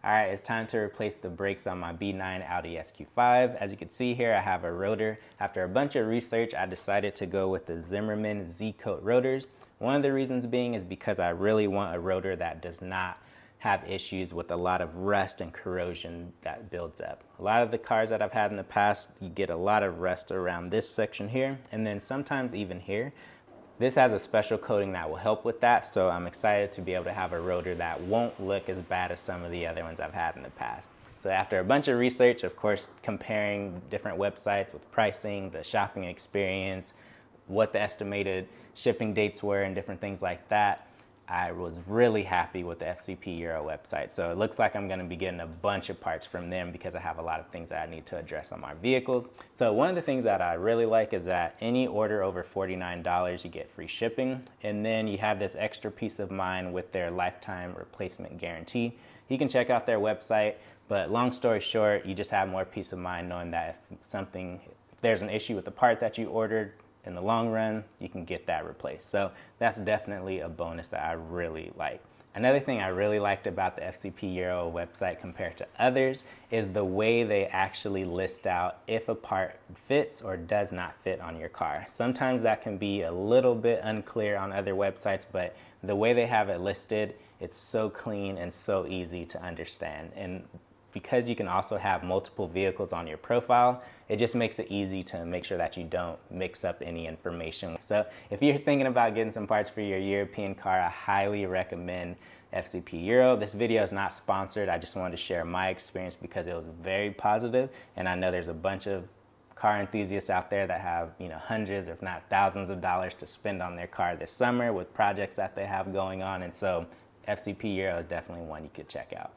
All right, it's time to replace the brakes on my B9 Audi SQ5. As you can see here, I have a rotor. After a bunch of research, I decided to go with the Zimmermann Z Coat rotors. One of the reasons being is because I really want a rotor that does not have issues with a lot of rust and corrosion that builds up. A lot of the cars that I've had in the past, you get a lot of rust around this section here, and then sometimes even here. This has a special coating that will help with that, so I'm excited to be able to have a rotor that won't look as bad as some of the other ones I've had in the past. So after a bunch of research, of course, comparing different websites with pricing, the shopping experience, what the estimated shipping dates were and different things like that, I was really happy with the FCP Euro website. So it looks like I'm gonna be getting a bunch of parts from them because I have a lot of things that I need to address on my vehicles. So one of the things that I really like is that any order over $49, you get free shipping. And then you have this extra peace of mind with their lifetime replacement guarantee. You can check out their website, but long story short, you just have more peace of mind knowing that if there's an issue with the part that you ordered, in the long run, you can get that replaced. So that's definitely a bonus that I really like. Another thing I really liked about the FCP Euro website compared to others is the way they actually list out if a part fits or does not fit on your car. Sometimes that can be a little bit unclear on other websites, but the way they have it listed, it's so clean and so easy to understand. And because you can also have multiple vehicles on your profile, it just makes it easy to make sure that you don't mix up any information. So if you're thinking about getting some parts for your European car, I highly recommend FCP Euro. This video is not sponsored. I just wanted to share my experience because it was very positive, and I know there's a bunch of car enthusiasts out there that have hundreds if not thousands of dollars to spend on their car this summer with projects that they have going on, and so FCP Euro is definitely one you could check out.